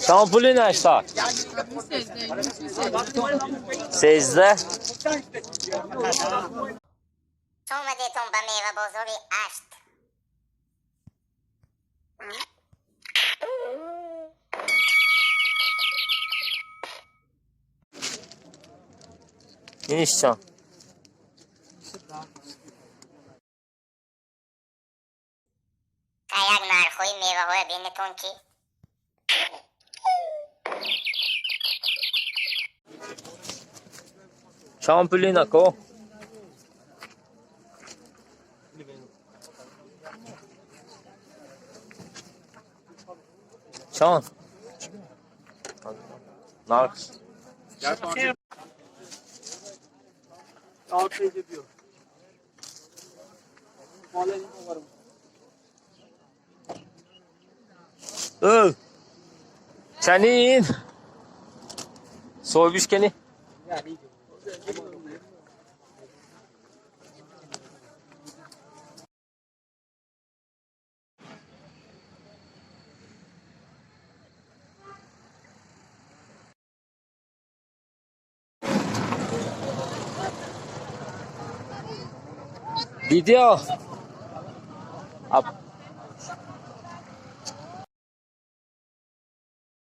Şampuli nechta? 13. اومدیتون به میوه بزرگی 8. İnişcan. یک نرخوی میوه های بینتون چی؟ Şampuli nako? Çan. Narks. Çanin. Soymuş keni. Video.